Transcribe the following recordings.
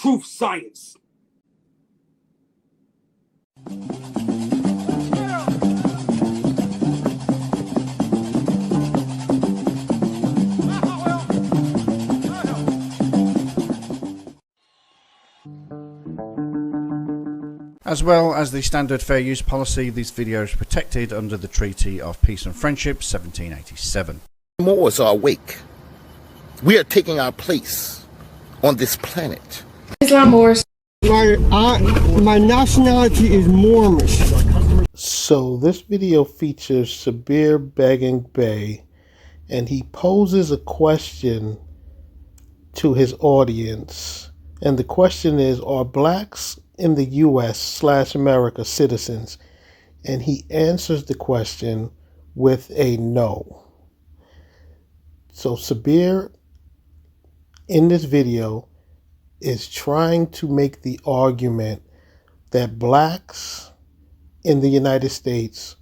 truth science. As well as the standard fair use policy, these videos are protected under the Treaty of Peace and Friendship 1787. Moors are awake. We are taking our place on this planet. Islam Moors. My nationality is Moorish. So this video features Sabir Begging Bey, and he poses a question to his audience. And the question is, are blacks in the U.S./America citizens? And he answers the question with a no. So Sabir, in this video, is trying to make the argument that blacks in the United States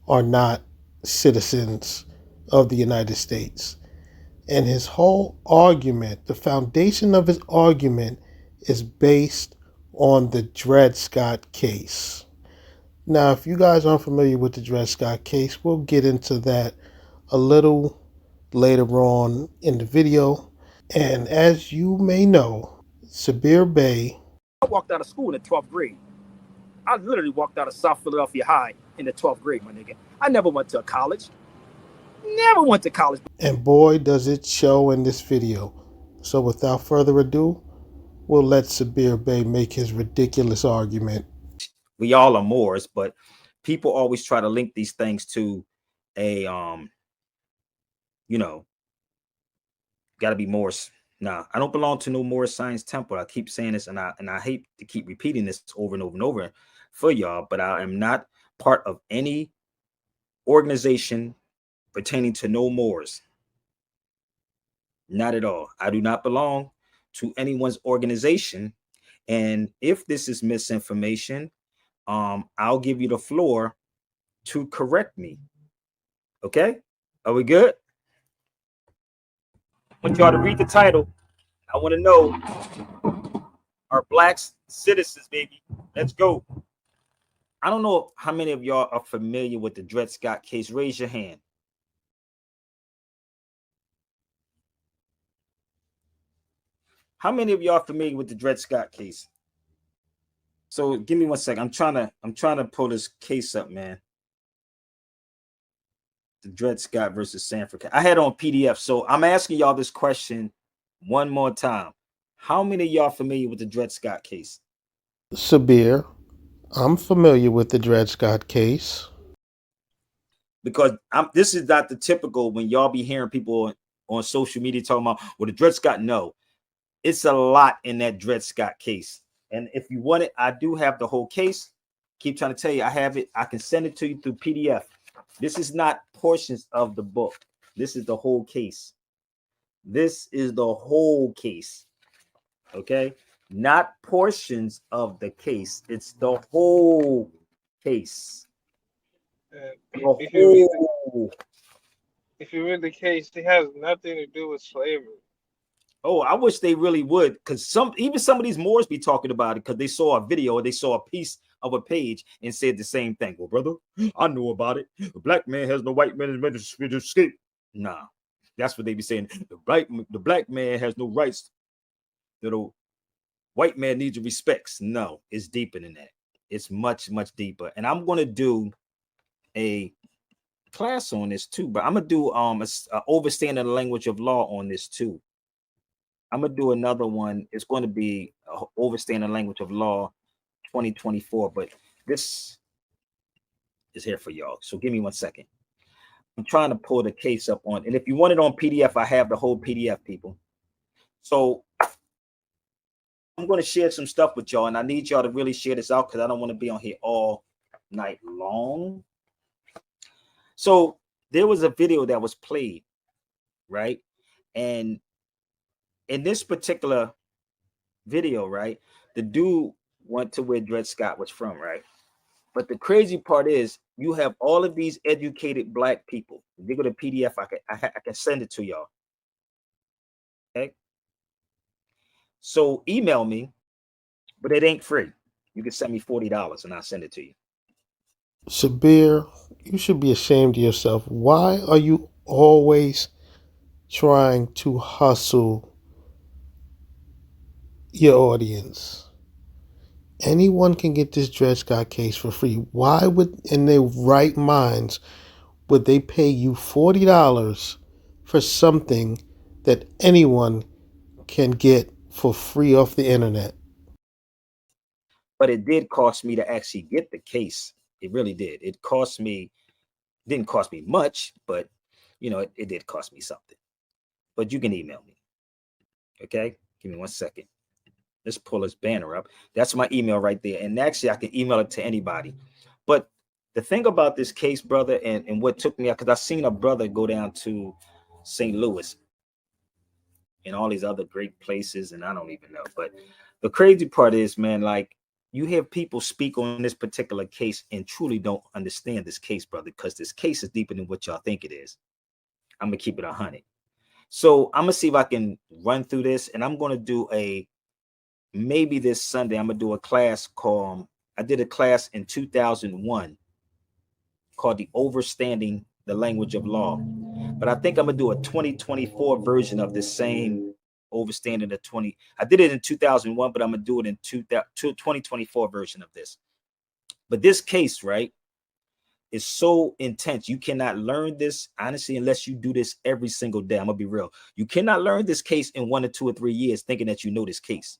are not citizens of the United States. And his whole argument, the foundation of his argument, is based on the Dred Scott case. Now, if you guys aren't familiar with the Dred Scott case, we'll get into that a little later on in the video. And as you may know, Sabir Bey. I walked out of school in the 12th grade. I literally walked out of South Philadelphia High in the 12th grade, my nigga. I never went to college. Never went to college. And boy, does it show in this video. So without further ado, we'll let Sabir Bey make his ridiculous argument. We all are Moors, but people always try to link these things to a, gotta be Moors. Nah, I don't belong to no Moorish Science Temple. I keep saying this, and I hate to keep repeating this over and over and over for y'all, but I am not part of any organization pertaining to no Moors. Not at all. I do not belong to anyone's organization. And if this is misinformation, I'll give you the floor to correct me. Okay? Are we good? I want y'all to read the title. I want to know, are blacks citizens, baby? Let's go. I don't know how many of y'all are familiar with the Dred Scott case. Raise your hand. How many of y'all are familiar with the Dred Scott case? So give me 1 second. I'm trying to pull this case up, man. The Dred Scott versus Sanford. I had it on PDF. So I'm asking y'all this question one more time. How many of y'all familiar with the Dred Scott case? Sabir, I'm familiar with the Dred Scott case. Because this is not the typical when y'all be hearing people on social media talking about, well, the Dred Scott, no. It's a lot in that Dred Scott case. And if you want it, I do have the whole case. Keep trying to tell you, I have it. I can send it to you through PDF. This is not portions of the book. This is the whole case. This is the whole case. Okay? Not portions of the case. It's the whole case. If you read the case, it has nothing to do with slavery. Oh, I wish they really would, because even some of these Moors be talking about it because they saw a video or they saw a piece of a page and said the same thing. Well, brother, I know about it. The black man has no white man to escape. Nah, that's what they be saying. The black man has no rights. The white man needs respects. No, it's deeper than that. It's much, much deeper. And I'm going to do a class on this too, but I'm going to do overstanding the language of law on this too. I'm going to do another one. It's going to be overstanding the language of law 2024, but this is here for y'all. So give me 1 second. I'm trying to pull the case up on, and if you want it on PDF, I have the whole PDF, people. So I'm going to share some stuff with y'all, and I need y'all to really share this out because I don't want to be on here all night long. So there was a video that was played, right? And in this particular video, right, the dude went to where Dred Scott was from, right? But the crazy part is you have all of these educated black people. If you go to PDF, I can send it to y'all. Okay. So email me But it ain't free. You can send me $40 and I'll send it to you. Sabir, you should be ashamed of yourself. Why are you always trying to hustle your audience? Anyone can get this Dred Scott case for free. Why would, in their right minds, would they pay you $40 for something that anyone can get for free off the internet? But it did cost me to actually get the case. It really did. It didn't cost me much, but it did cost me something. But you can email me. Okay, give me 1 second. Let's pull this banner up. That's my email right there. And actually, I can email it to anybody. But the thing about this case, brother, and what took me out, because I seen a brother go down to St. Louis and all these other great places, and I don't even know. But the crazy part is, man, like, you hear people speak on this particular case and truly don't understand this case, brother, because this case is deeper than what y'all think it is. I'm going to keep it 100. So I'm going to see if I can run through this, and I'm going to do maybe this Sunday, I'm going to do a class called, I did a class in 2001 called the Overstanding the Language of Law. But I think I'm going to do a 2024 version of this same Overstanding the 20. I did it in 2001, but I'm going to do it in 2024 version of this. But this case, right, is so intense. You cannot learn this, honestly, unless you do this every single day. I'm going to be real. You cannot learn this case in 1 or 2 or 3 years thinking that you know this case.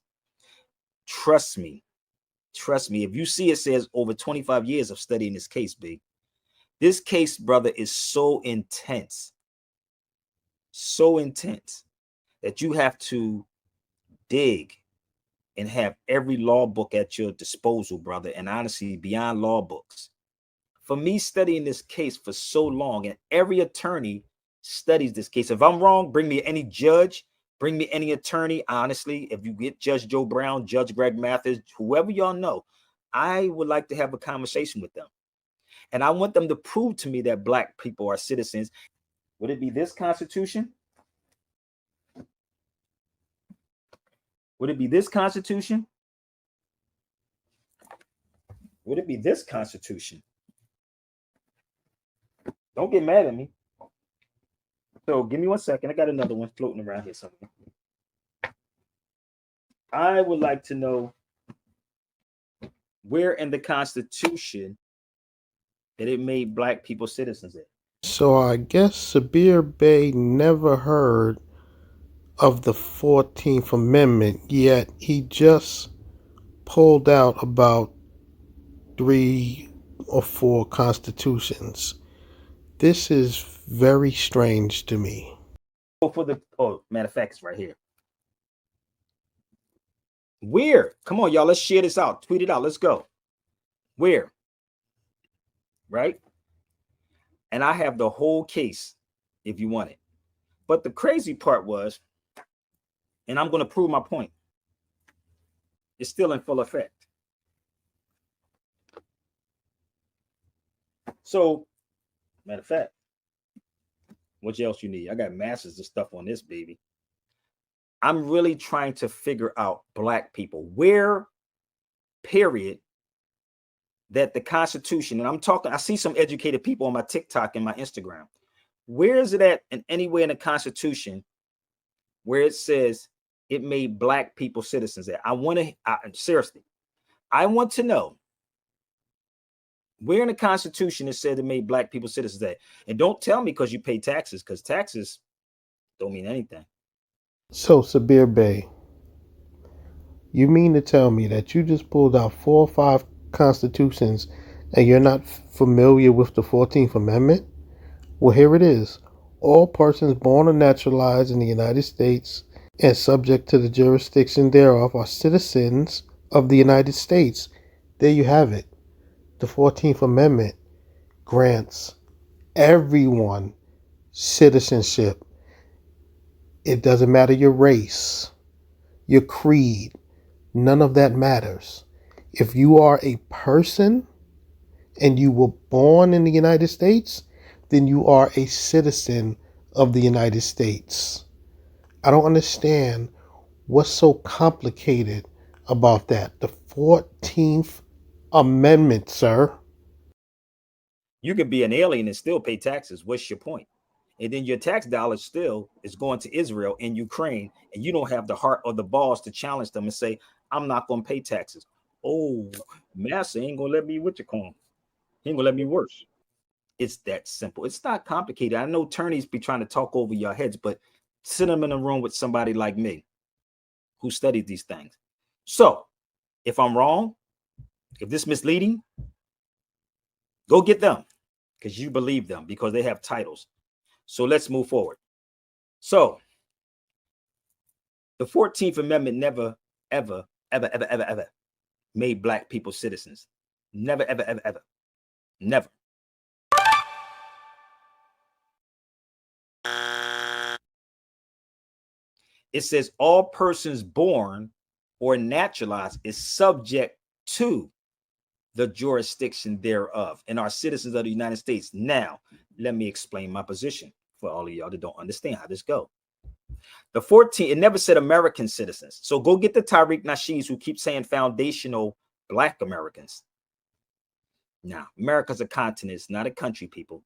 Trust me. Trust me. If you see it says over 25 years of studying this case, big. This case, brother, is so intense that you have to dig and have every law book at your disposal, brother. And honestly, beyond law books. For me studying this case for so long, and every attorney studies this case. If I'm wrong, bring me any judge, bring me any attorney. Honestly, if you get Judge Joe Brown, Judge Greg Mathis, whoever y'all know, I would like to have a conversation with them. And I want them to prove to me that Black people are citizens. Would it be this Constitution? Would it be this Constitution? Would it be this Constitution? Don't get mad at me. So give me 1 second. I got another one floating around here somewhere. I would like to know where in the Constitution that it made Black people citizens at. So I guess Sabir Bey never heard of the 14th Amendment, yet he just pulled out about 3 or 4 constitutions. This is very strange to me. Matter of fact, it's right here. Where? Come on, y'all. Let's share this out. Tweet it out. Let's go. Where? Right? And I have the whole case if you want it. But the crazy part was, and I'm going to prove my point, it's still in full effect. So, matter of fact, what else you need? I got masses of stuff on this, baby. I'm really trying to figure out Black people, where, period, that the Constitution, and I'm talking, I see some educated people on my TikTok and my Instagram. Where is it at in anywhere in the Constitution where it says it made Black people citizens at? Seriously, I want to know where in the Constitution it said it made Black people citizens at. And don't tell me because you pay taxes, because taxes don't mean anything. So, Sabir Bey, you mean to tell me that you just pulled out 4 or 5 constitutions and you're not familiar with the 14th Amendment? Well, here it is. All persons born or naturalized in the United States and subject to the jurisdiction thereof are citizens of the United States. There you have it. The 14th Amendment grants everyone citizenship. It doesn't matter your race, your creed. None of that matters. If you are a person and you were born in the United States, then you are a citizen of the United States. I don't understand what's so complicated about that. The 14th Amendment, sir. You could be an alien and still pay taxes. What's your point? And then your tax dollars still is going to Israel and Ukraine, and you don't have the heart or the balls to challenge them and say, I'm not going to pay taxes. Oh, Massa ain't going to let me with your coin. He ain't going to let me work. It's that simple. It's not complicated. I know attorneys be trying to talk over your heads, but sit them in a room with somebody like me who studied these things. So if I'm wrong, if this is misleading, go get them because you believe them because they have titles. So let's move forward. So the 14th Amendment never, ever made black people citizens. Never, ever. Never. It says all persons born or naturalized is subject to the jurisdiction thereof and are citizens of the United States. Now, let me explain my position for all of y'all that don't understand how this goes. The 14th, it never said American citizens. So go get the Tariq Nasheeds who keep saying foundational black Americans. Now, America's a continent, it's not a country, people.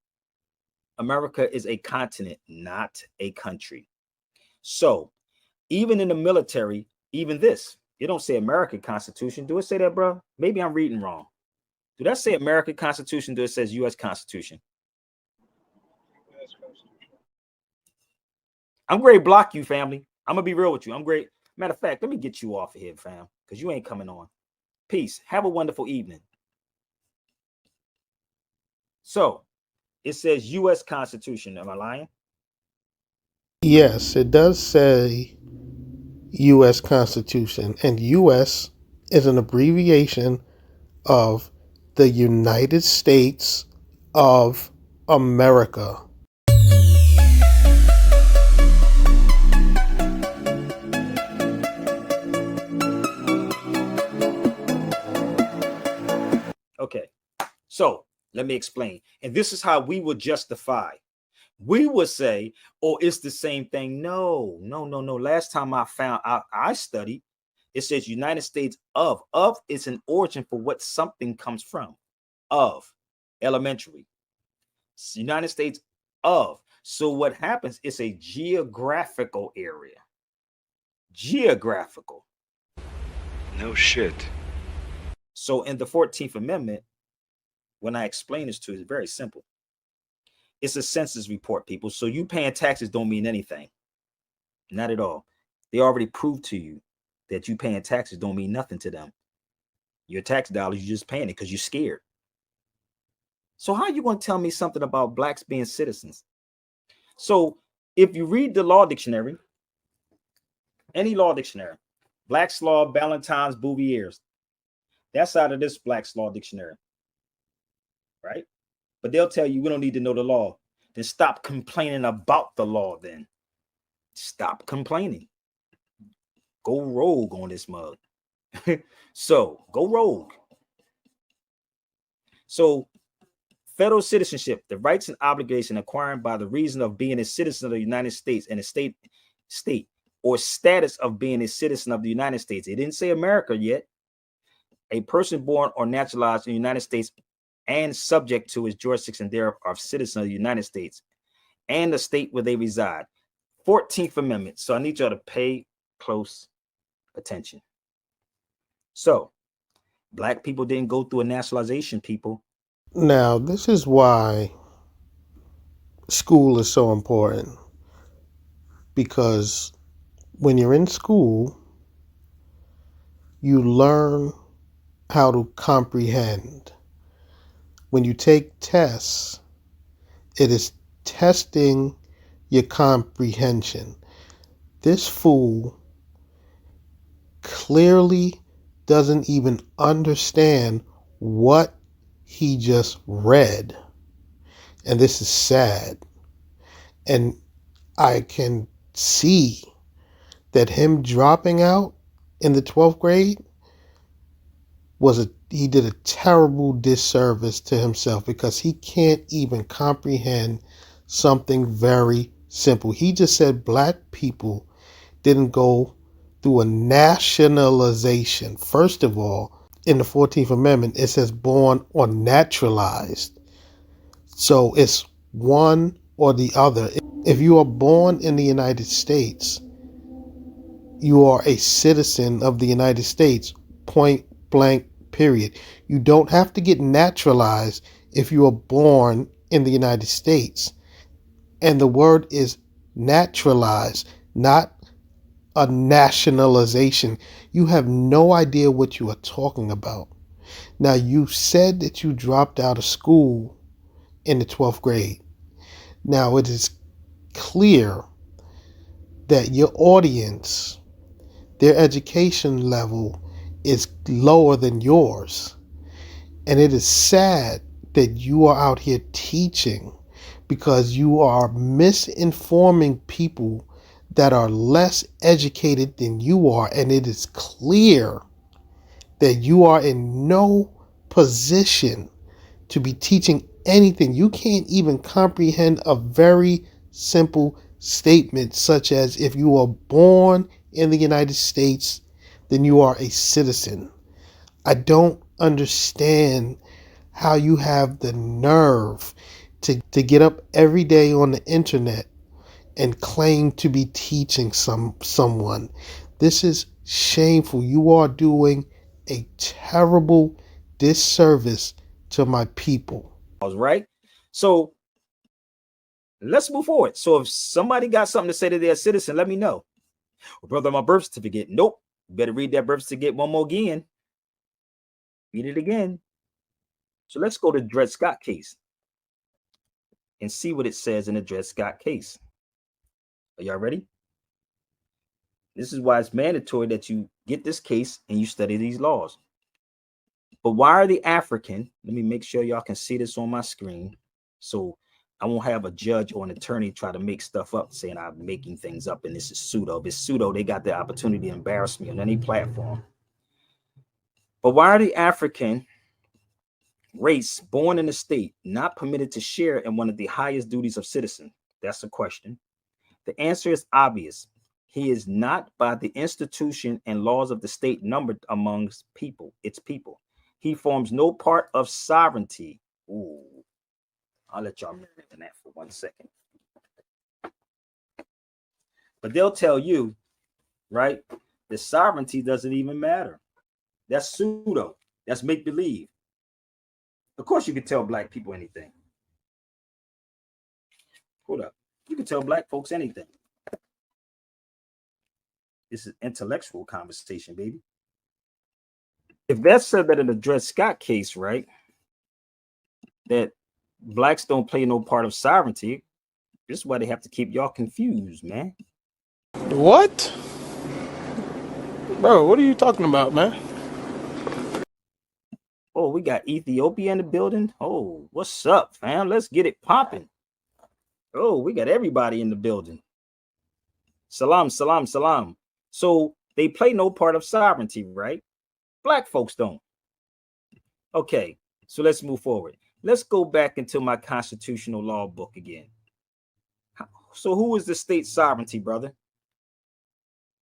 America is a continent, not a country. So even in the military, even this, it don't say American Constitution. Do it say that, bro? Maybe I'm reading wrong. Do that say American Constitution? Do it says U.S. Constitution? I'm great. Block you, family. I'm gonna be real with you. I'm great. Matter of fact, let me get you off of here, fam, because you ain't coming on. Peace. Have a wonderful evening. So it says U.S. Constitution. Am I lying? Yes, it does say U.S. Constitution, and U.S. is an abbreviation of the United States of America. Okay, so let me explain. And this is how we would justify. We would say, oh, it's the same thing. No. Last time I studied, it says United States of. Of is an origin for what something comes from. Of, elementary. United States of. So what happens is a geographical area. Geographical. No shit. So in the 14th Amendment, when I explain this to you, it's very simple. It's a census report, people. So you paying taxes don't mean anything. Not at all. They already proved to you that you paying taxes don't mean nothing to them. Your tax dollars, you're just paying it because you're scared. So how are you going to tell me something about blacks being citizens? So if you read the law dictionary, any law dictionary, Black's Law, Ballantyne's, Bouvier's, that's out of this Black's Law dictionary, right? But they'll tell you we don't need to know the law. Then stop complaining about the law then. Stop complaining. Go rogue on this mug. So go rogue. So federal citizenship, the rights and obligation acquired by the reason of being a citizen of the United States and a state or status of being a citizen of the United States. It didn't say America yet. A person born or naturalized in the United States and subject to his jurisdiction thereof are citizens of the United States and the state where they reside. 14th Amendment. So I need y'all to pay close attention. So black people didn't go through a nationalization, people. Now, this is why school is so important. Because when you're in school, you learn how to comprehend. When you take tests, it is testing your comprehension. This fool clearly doesn't even understand what he just read. And this is sad. And I can see that him dropping out in the 12th grade he did a terrible disservice to himself because he can't even comprehend something very simple. He just said black people didn't go through a nationalization. First of all, in the 14th Amendment, it says born or naturalized. So it's one or the other. If you are born in the United States, you are a citizen of the United States, point blank, period. You don't have to get naturalized if you are born in the United States. And the word is naturalized, not a nationalization. You have no idea what you are talking about. Now, you said that you dropped out of school in the 12th grade. Now, it is clear that your audience, their education level is lower than yours. And it is sad that you are out here teaching because you are misinforming people that are less educated than you are. And it is clear that you are in no position to be teaching anything. You can't even comprehend a very simple statement such as if you are born in the United States, then you are a citizen. I don't understand how you have the nerve to get up every day on the internet and claim to be teaching someone. This is shameful. You are doing a terrible disservice to my people. Right? So let's move forward. So if somebody got something to say to their citizen, let me know. Well, brother, my birth certificate. Nope. Better read that birth certificate one more again. Read it again. So let's go to Dred Scott case and see what it says in the Dred Scott case. Are y'all ready? This is why it's mandatory that you get this case and you study these laws. But why are the African? Let me make sure y'all can see this on my screen, so I won't have a judge or an attorney try to make stuff up saying I'm making things up and this is pseudo. If it's pseudo, they got the opportunity to embarrass me on any platform. But why are the African race born in the state not permitted to share in one of the highest duties of citizen? That's the question. The answer is obvious. He is not by the institution and laws of the state numbered amongst people, its people. He forms no part of sovereignty. Ooh, I'll let y'all remember that for 1 second. But they'll tell you, right, the sovereignty doesn't even matter. That's pseudo. That's make-believe. Of course, you can tell black people anything. Hold up. You can tell black folks anything. This is intellectual conversation, baby. If that said that in the Dred Scott case, right, that blacks don't play no part of sovereignty, this is why they have to keep y'all confused, man. What? Bro, what are you talking about, man? Oh, we got Ethiopia in the building. Oh, what's up, fam? Let's get it popping. Oh, we got everybody in the building. Salam, salam, salam. So they play no part of sovereignty, right? Black folks don't. Okay, so let's move forward. Let's go back into my constitutional law book again. So who is the state sovereignty, brother?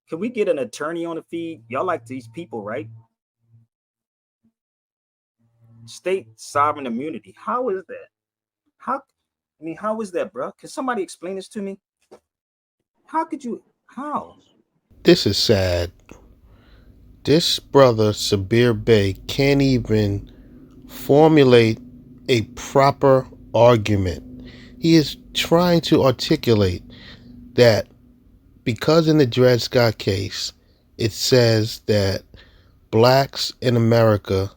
Can we get an attorney on the feed? Y'all like these people, right? State sovereign immunity. How is that? How is that, bro? Can somebody explain this to me? How could you? How? This is sad. This brother, Sabir Bey, can't even formulate a proper argument. He is trying to articulate that because in the Dred Scott case, it says that blacks in America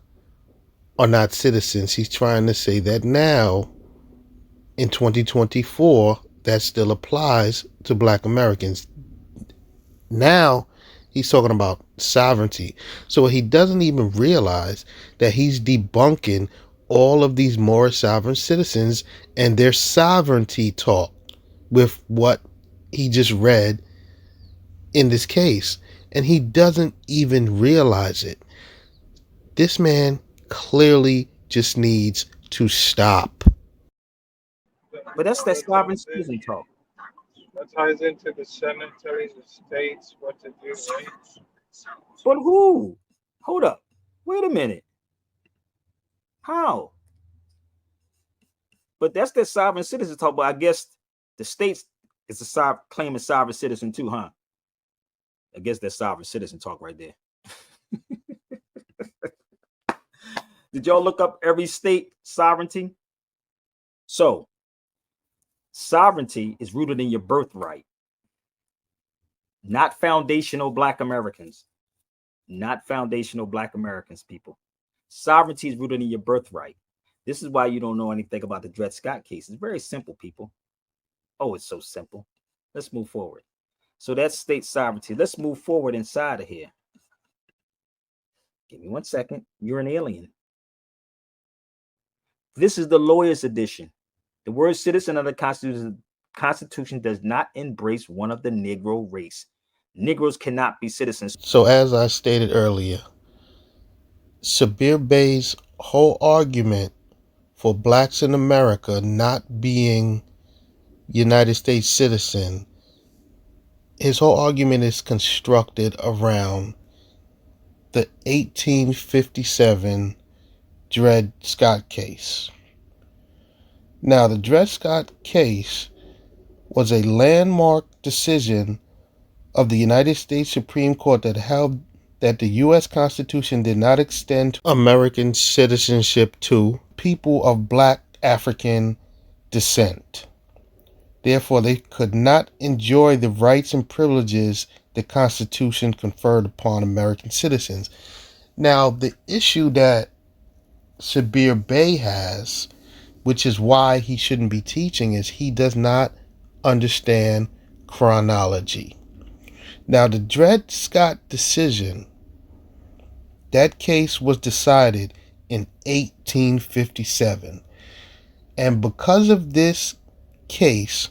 are not citizens. He's trying to say that now, in 2024, that still applies to black Americans. Now, he's talking about sovereignty. So he doesn't even realize that he's debunking all of these Moorish sovereign citizens and their sovereignty talk with what he just read in this case. And he doesn't even realize it. This man clearly just needs to stop. But that's that sovereign citizen talk. That ties into the Senate telling the states what to do, right? But who? Hold up. Wait a minute. How? But that's the sovereign citizen talk. But I guess the states is a claiming sovereign citizen too, huh? I guess that's sovereign citizen talk right there. Did y'all look up every state sovereignty? So, sovereignty is rooted in your birthright, not foundational Black Americans. Not foundational Black Americans, people. Sovereignty is rooted in your birthright. This is why you don't know anything about the Dred Scott case. It's very simple, people. Oh, it's so simple. Let's move forward. So that's state sovereignty. Let's move forward inside of here. Give me 1 second. You're an alien. This is the lawyer's edition. The word citizen of the Constitution does not embrace one of the Negro race. Negroes cannot be citizens. So as I stated earlier, Sabir Bey's whole argument for blacks in America not being United States citizen, his whole argument is constructed around the 1857 Dred Scott case. Now, the Dred Scott case was a landmark decision of the United States Supreme Court that held that the U.S. Constitution did not extend American citizenship to people of Black African descent. Therefore, they could not enjoy the rights and privileges the Constitution conferred upon American citizens. Now, the issue that Sabir Bey has, which is why he shouldn't be teaching, is he does not understand chronology. Now, the Dred Scott decision, that case was decided in 1857. And because of this case,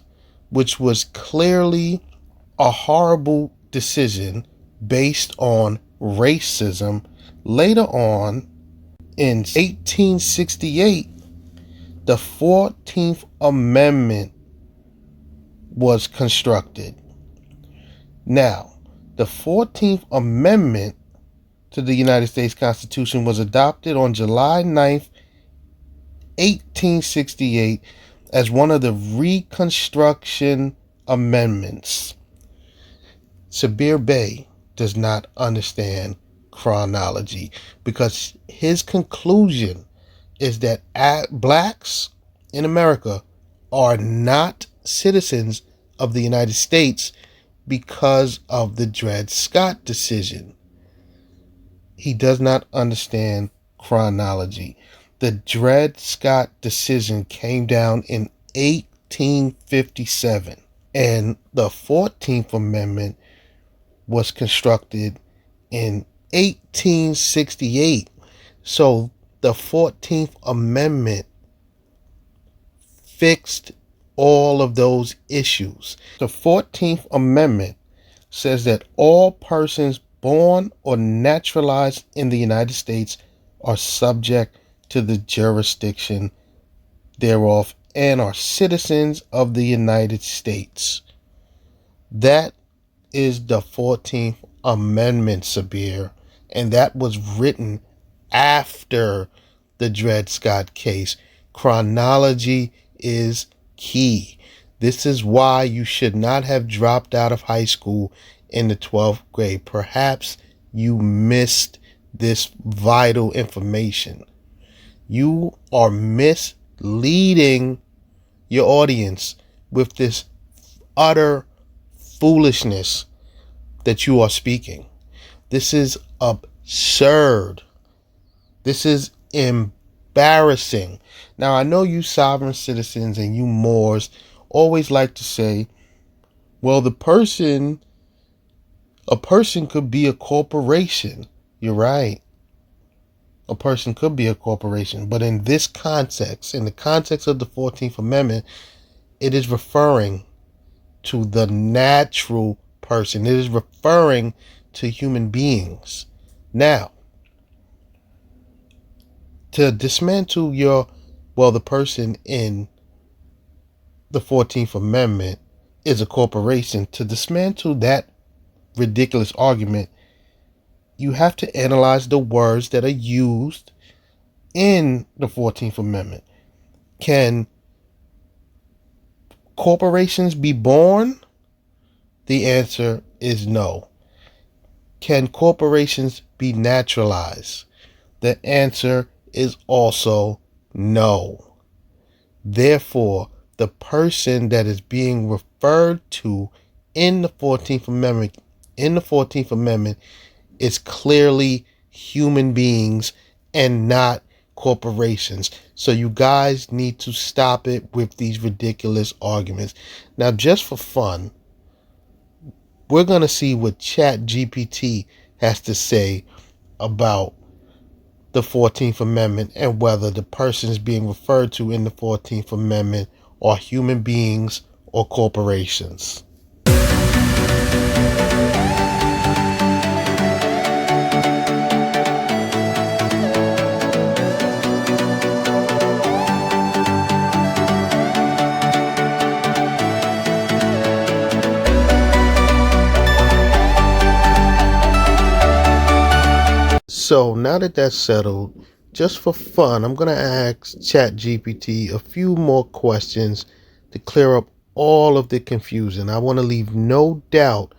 which was clearly a horrible decision based on racism, later on in 1868, the 14th Amendment was constructed. Now, the 14th Amendment to the United States Constitution was adopted on July 9th, 1868, as one of the Reconstruction Amendments. Sabir Bey does not understand chronology because his conclusion is that blacks in America are not citizens of the United States because of the Dred Scott decision. He does not understand chronology. The Dred Scott decision came down in 1857, and the 14th Amendment was constructed in 1868. So the 14th Amendment fixed all of those issues. The 14th Amendment says that all persons born or naturalized in the United States are subject to the jurisdiction thereof and are citizens of the United States. That is the 14th Amendment, Sabir, and that was written after the Dred Scott case. Chronology is key. This is why you should not have dropped out of high school in the 12th grade. Perhaps you missed this vital information. You are misleading your audience with this utter foolishness that you are speaking. This is absurd. This is embarrassing. Now, I know you sovereign citizens and you Moors always like to say, well, a person could be a corporation. You're right. A person could be a corporation. But in this context, in the context of the 14th Amendment, it is referring to the natural person. It is referring to human beings. Now, to dismantle the person in the 14th Amendment is a corporation. To dismantle that ridiculous argument, you have to analyze the words that are used in the 14th Amendment. Can corporations be born? The answer is no. Can corporations be naturalized? The answer is also no. Therefore, the person that is being referred to in the 14th Amendment is clearly human beings and not corporations. So you guys need to stop it with these ridiculous arguments. Now, just for fun, we're going to see what ChatGPT has to say about the 14th Amendment and whether the persons being referred to in the 14th Amendment are human beings or corporations. So now that that's settled, just for fun, I'm going to ask ChatGPT a few more questions to clear up all of the confusion. I want to leave no doubt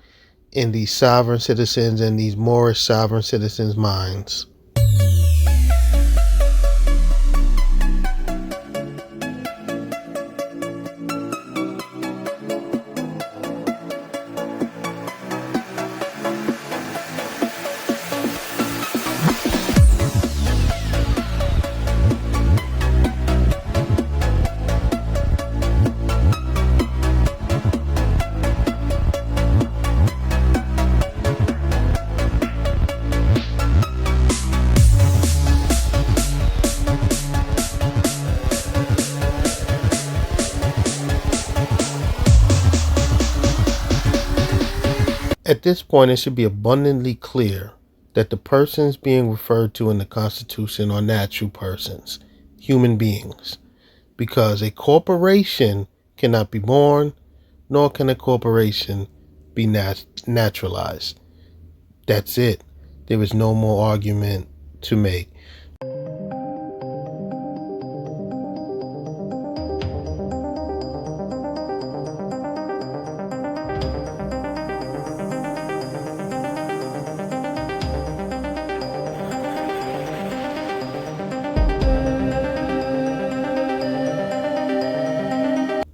in these sovereign citizens and these Moorish sovereign citizens' minds. At this point, it should be abundantly clear that the persons being referred to in the Constitution are natural persons, human beings, because a corporation cannot be born, nor can a corporation be naturalized. That's it. There is no more argument to make.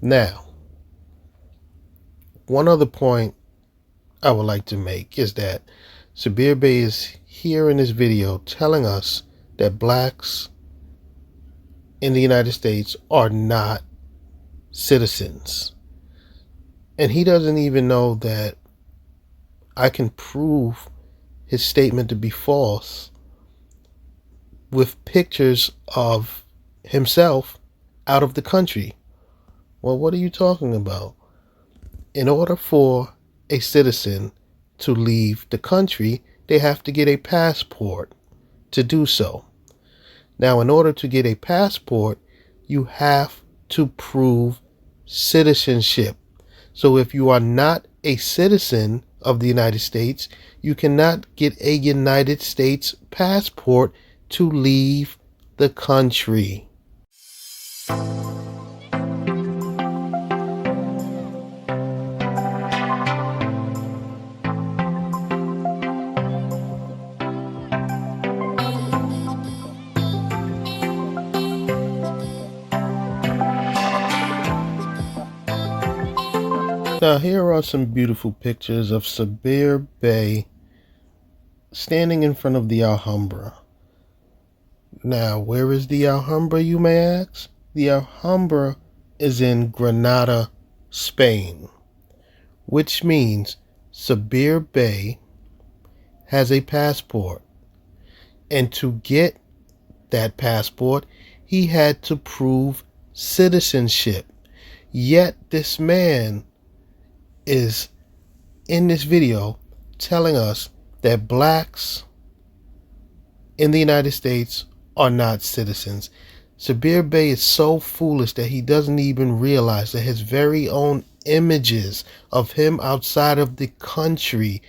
Now, one other point I would like to make is that Sabir Bey is here in this video telling us that blacks in the United States are not citizens. And he doesn't even know that I can prove his statement to be false with pictures of himself out of the country. Well, what are you talking about? In order for a citizen to leave the country, they have to get a passport to do so. Now, in order to get a passport, you have to prove citizenship. So if you are not a citizen of the United States, you cannot get a United States passport to leave the country. Now, here are some beautiful pictures of Sabir Bey standing in front of the Alhambra. Now, where is the Alhambra, you may ask? The Alhambra is in Granada, Spain, which means Sabir Bey has a passport. And to get that passport, he had to prove citizenship. Yet this man is in this video telling us that blacks in the United States are not citizens. Sabir Bey is so foolish that he doesn't even realize that his very own images of him outside of the country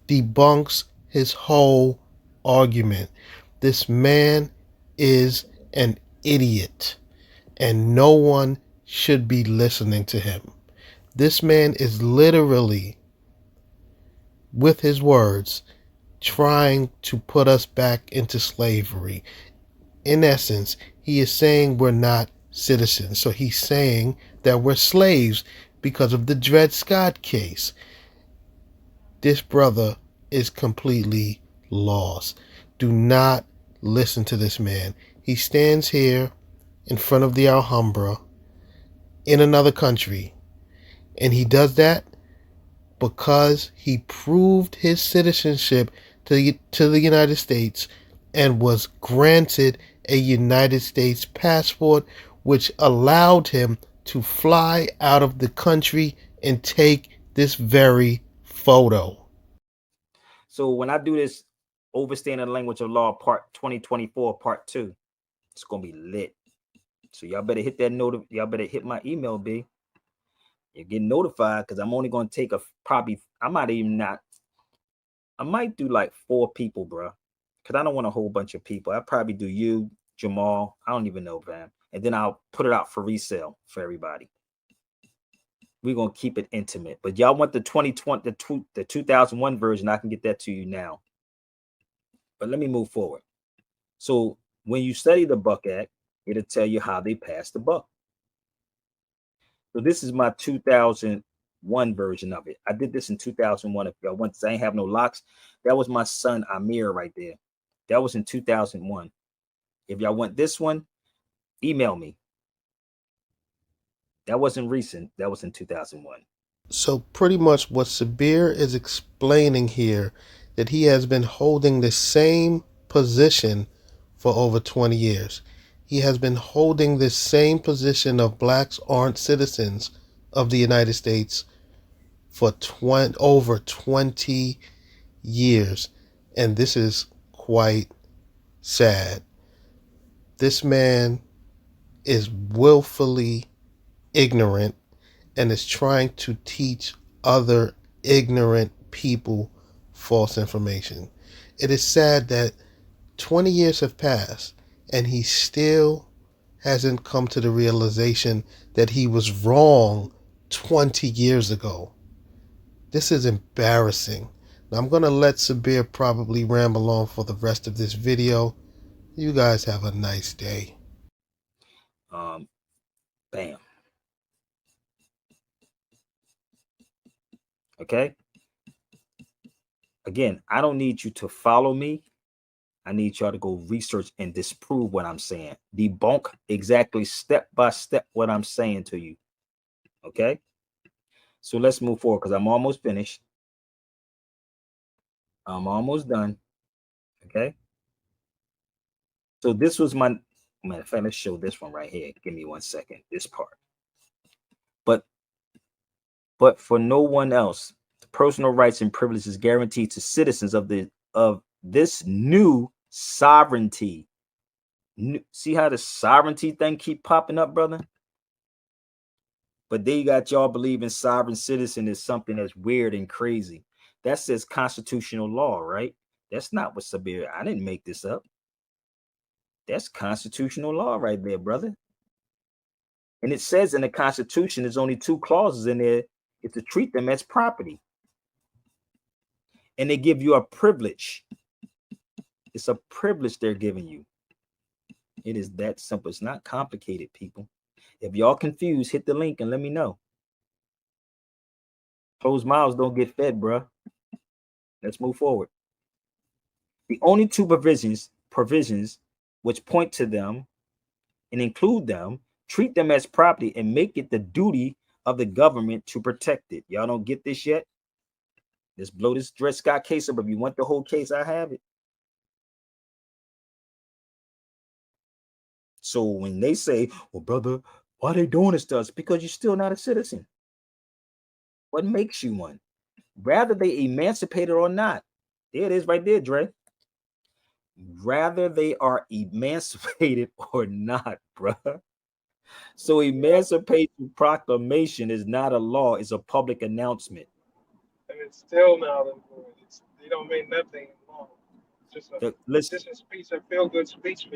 debunks his whole argument. This man is an idiot, and no one should be listening to him. This man is literally, with his words, trying to put us back into slavery. In essence, he is saying we're not citizens. So he's saying that we're slaves because of the Dred Scott case. This brother is completely lost. Do not listen to this man. He stands here in front of the Alhambra in another country, and he does that because he proved his citizenship to the United States and was granted a United States passport, which allowed him to fly out of the country and take this very photo. So when I do this Overstanding the Language of Law Part 2024 Part 2, it's gonna be lit. So y'all better hit that note. Y'all better hit my email, B. You're getting notified because I'm only gonna take I might do like 4 people, bro. Because I don't want a whole bunch of people. I'll probably do you, Jamal. I don't even know, fam. And then I'll put it out for resale for everybody. We're gonna keep it intimate. But y'all want the 2020, the 2001 version, I can get that to you now. But let me move forward. So when you study the Buck Act, it'll tell you how they passed the buck. So this is my 2001 version of it. I did this in 2001. If y'all want, I ain't have no locks. That was my son Amir right there. That was in 2001. If y'all want this one, email me. That wasn't recent. That was in 2001. So pretty much what Sabir is explaining here, that he has been holding the same position for over 20 years. He has been holding this same position of blacks aren't citizens of the United States for over 20 years. And this is quite sad. This man is willfully ignorant and is trying to teach other ignorant people false information. It is sad that 20 years have passed and he still hasn't come to the realization that he was wrong 20 years ago. This is embarrassing. Now I'm going to let Sabir probably ramble on for the rest of this video. You guys have a nice day. Bam. Okay. Again, I don't need you to follow me. I need y'all to go research and disprove what I'm saying. Debunk exactly step by step what I'm saying to you. Okay. So let's move forward because I'm almost finished. I'm almost done. Okay. So this was my matter of fact, let's show this one right here. Give me 1 second. This part. But for no one else, the personal rights and privileges guaranteed to citizens of this new sovereignty. See how the sovereignty thing keep popping up, brother? But they got y'all believing sovereign citizen is something that's weird and crazy. That says constitutional law, right? That's not what Sabir. I didn't make this up. That's constitutional law right there, brother. And it says in the Constitution, there's only 2 clauses in there. It's to treat them as property. And they give you a privilege. It's a privilege they're giving you. It is that simple. It's not complicated, people. If y'all confused, hit the link and let me know. Closed mouths don't get fed, bruh. Let's move forward. The only 2 provisions which point to them and include them, treat them as property and make it the duty of the government to protect it. Y'all don't get this yet? Let's blow this Dred Scott case up. If you want the whole case, I have it. So when they say, well, brother, why are they doing this to us? Because you're still not a citizen. What makes you one? Rather they emancipated or not. There it is right there, Dre. Rather they are emancipated or not, bruh. So Emancipation Proclamation is not a law, it's a public announcement. And it's still null and void. They don't mean nothing long. It's just a Listen, speech, a feel-good speech.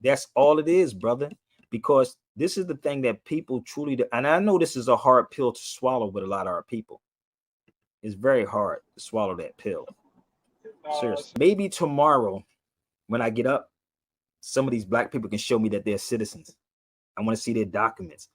that's all it is, brother. Because this is the thing that people truly do. And I know this is a hard pill to swallow with a lot of our people. It's very hard to swallow that pill. Seriously. Maybe tomorrow when I get up, some of these black people can show me that they're citizens. I want to see their documents.